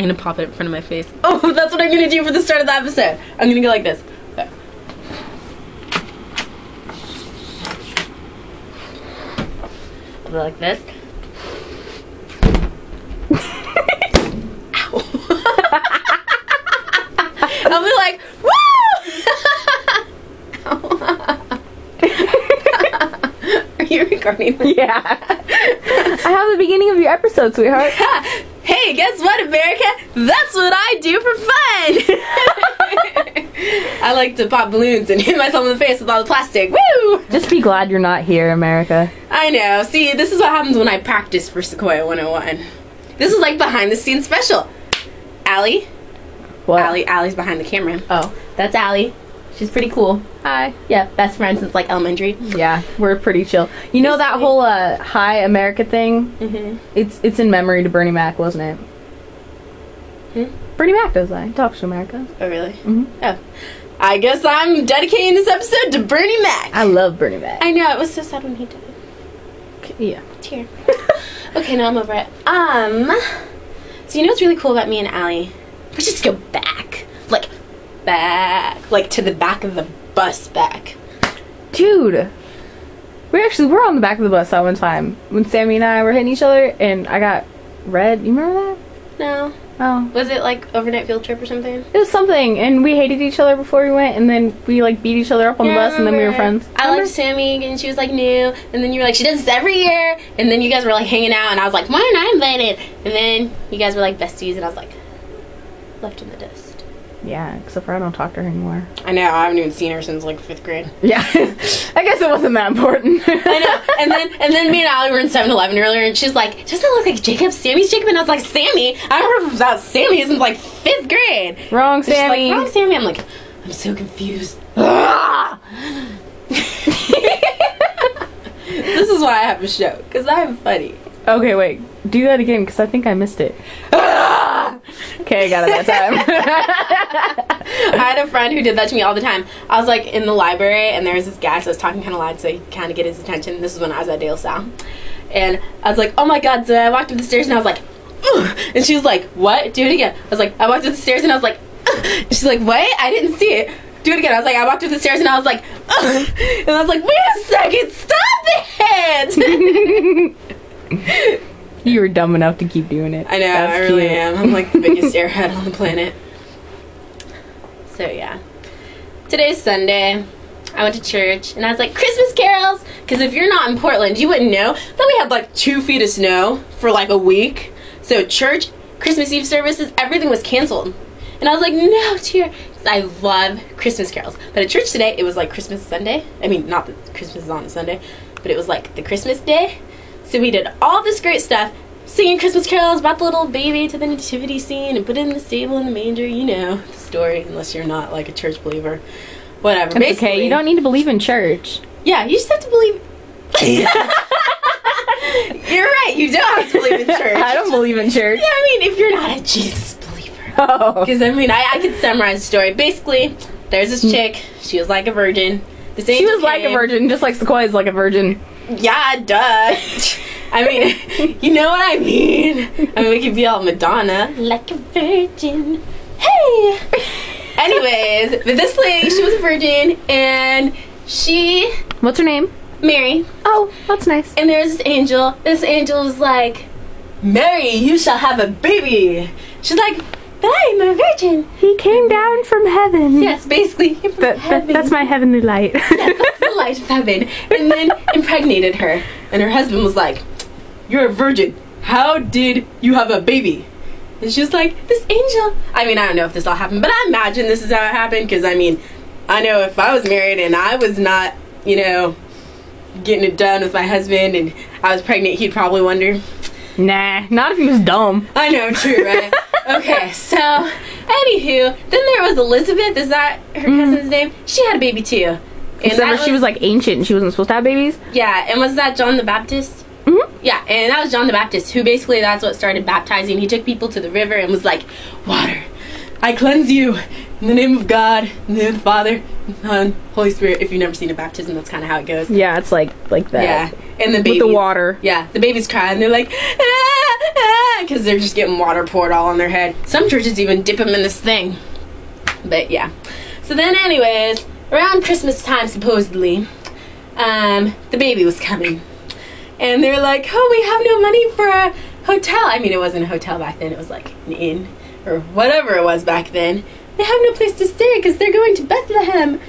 I'm gonna pop it in front of my face. Oh, that's what I'm gonna do for the start of the episode. I'm gonna go like this. Okay. I'll go like this. Ow. I'll be like, woo! Are you recording this? Yeah. I have the beginning of your episode, sweetheart. Hey, guess what, America? That's what I do for fun! I like to pop balloons and hit myself in the face with all the plastic. Woo! Just be glad you're not here, America. I know. See, this is what happens when I practice for Sequoia 101. This is like behind the scenes special. Allie. What? Allie's behind the camera. Oh. That's Allie. She's pretty cool. Hi. Yeah, best friends since like elementary. Yeah, we're pretty chill. You know that whole Hi America thing? Mm-hmm. It's in memory to Bernie Mac, wasn't it? Hmm? Bernie Mac does that. He talks to America. Oh, really? Mm-hmm. Oh. I guess I'm dedicating this episode to Bernie Mac. I love Bernie Mac. I know, it was so sad when he died. Yeah. Tear. Okay, now I'm over it. So you know what's really cool about me and Allie? We just go back. Like to the back of the bus back. Dude. We were on the back of the bus that one time when Sammy and I were hitting each other and I got red. You remember that? No. Oh. Was it like overnight field trip or something? It was something, and we hated each other before we went, and then we like beat each other up on the bus, and then we were friends. I liked Sammy, and she was like new, and then you were like, she does this every year, and then you guys were like hanging out, and I was like, why aren't I invited? And then you guys were like besties, and I was like, left in the dust. Yeah, except for I don't talk to her anymore. I know, I haven't even seen her since like 5th grade. Yeah, I guess it wasn't that important. I know, and then me and Allie were in 7-Eleven earlier, and she's like, doesn't it look like Jacob? Sammy's Jacob? And I was like, Sammy? I haven't heard about Sammy since like 5th grade. Wrong, And she's Sammy. like, wrong, Sammy. I'm like, I'm so confused. This is why I have a show, because I'm funny. Okay, wait. Do that again, because I think I missed it. Okay, I got it that time. I had a friend who did that to me all the time. I was like in the library, and there was this guy, so I was talking kind of loud so he kind of get his attention. This is when I was at Dale Sal. And I was like, oh my god, so I walked up the stairs and I was like, ugh. And she was like, what? Do it again. I was like, I walked up the stairs and I was like, ugh. And she's like, what? I didn't see it. Do it again. I was like, I walked up the stairs and I was like, ugh. And I was like, wait a second, stop it! You were dumb enough to keep doing it. I know, That's I really cute. am. I'm like the biggest airhead on the planet. So yeah. Today's Sunday. I went to church and I was like, Christmas carols! Because if you're not in Portland, you wouldn't know that we had like 2 feet of snow for like a week. So church, Christmas Eve services, everything was canceled. And I was like, no, dear. I love Christmas carols. But at church today, it was like Christmas Sunday. I mean, not that Christmas is on a Sunday, but it was like the Christmas day. So we did all this great stuff, singing Christmas carols, brought the little baby to the nativity scene and put it in the stable in the manger. You know the story, unless you're not like a church believer. Whatever. It's okay, you don't need to believe in church. Yeah, you just have to believe. You're right, you don't have to believe in church. I don't believe in church. Yeah, I mean, if you're not a Jesus believer. Oh. Because, I mean, I could summarize the story. Basically, there's this chick. She was like a virgin. She was like a virgin, just like Sequoia's like a virgin. Yeah, duh. I mean, you know what I mean. I mean, we could be all Madonna. Like a virgin. Hey! Anyways, but this lady, she was a virgin, and she... What's her name? Mary. Oh, that's nice. And there's this angel. This angel was like, Mary, you shall have a baby. She's like, but I'm a virgin. He came down from heaven. Yes, basically, from heaven. That's my heavenly light. Yes, that's the light of heaven. And then impregnated her. And her husband was like, you're a virgin. How did you have a baby? And she was like, this angel. I mean, I don't know if this all happened, but I imagine this is how it happened. Because, I mean, I know if I was married and I was not, you know, getting it done with my husband and I was pregnant, he'd probably wonder. Nah, not if he was dumb. I know, true, right? Okay, so, anywho, then there was Elizabeth. Is that her cousin's name? She had a baby, too. And she was like ancient and she wasn't supposed to have babies? Yeah, and was that John the Baptist? Mm-hmm. Yeah, and that was John the Baptist, who basically, that's what started baptizing. He took people to the river and was like, water, I cleanse you in the name of God, in the name of the Father, Son, Holy Spirit. If you've never seen a baptism, that's kind of how it goes. Yeah, it's like that. Yeah, and the baby. With the water. Yeah, the babies cry and they're like, ah! because they're just getting water poured all on their head. Some churches even dip them in this thing. But yeah. So then anyways, around Christmas time supposedly, the baby was coming. And they were like, oh, we have no money for a hotel. I mean, it wasn't a hotel back then. It was like an inn or whatever it was back then. They have no place to stay because they're going to Bethlehem.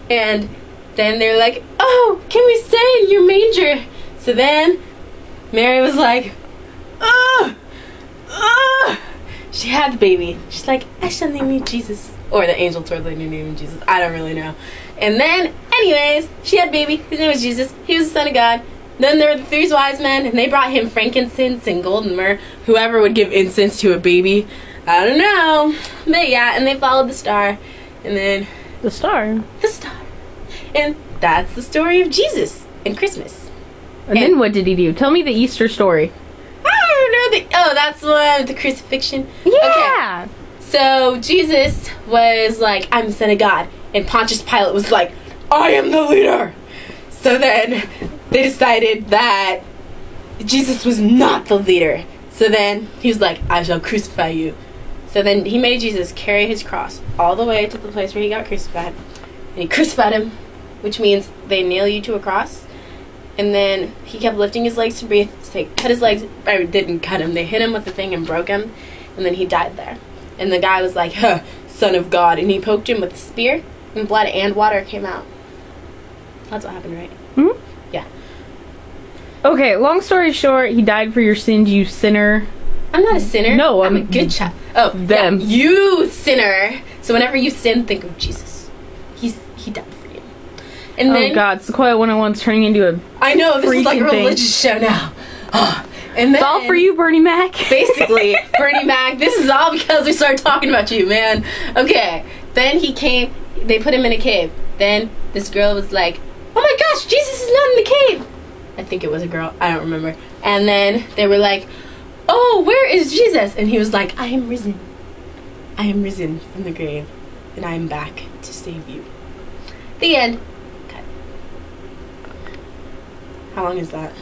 And then they're like, oh, can we stay in your manger? So then Mary was like, she had the baby. She's like, I shall name you Jesus. Or the angel told her to name him Jesus. I don't really know. And then, anyways, she had a baby. His name was Jesus. He was the son of God. Then there were the 3 wise men, and they brought him frankincense and gold and myrrh. Whoever would give incense to a baby, I don't know. But yeah, and they followed the star. And then... The star? The star. And that's the story of Jesus and Christmas. And then what did he do? Tell me the Easter story. I don't know. That's the one with the crucifixion. Yeah! Okay. So Jesus was like, I'm the son of God. And Pontius Pilate was like, I am the leader. So then they decided that Jesus was not the leader. So then he was like, I shall crucify you. So then he made Jesus carry his cross all the way to the place where he got crucified. And he crucified him, which means they nail you to a cross. And then he kept lifting his legs to breathe. So they cut his legs, or didn't cut him. They hit him with the thing and broke him. And then he died there. And the guy was like, huh, son of God. And he poked him with a spear. And blood and water came out. That's what happened, right? Hmm? Yeah. Okay, long story short, he died for your sins, you sinner. I'm not a sinner. No, I'm a good child. Oh, them. Yeah, you sinner. So whenever you sin, think of Jesus. He died for you. And then, oh God, Sequoia 101's turning into a... I know, this is like a freaking thing. religious show now. And then, It's all for you, Bernie Mac. basically, Bernie Mac, this is all because we started talking about you, man. Okay, then he came, they put him in a cave. Then this girl was like, oh my gosh, Jesus is not in the cave. I think it was a girl, I don't remember. And then they were like, oh, where is Jesus? And he was like, I am risen. I am risen from the grave, and I am back to save you. The end. Cut. How long is that?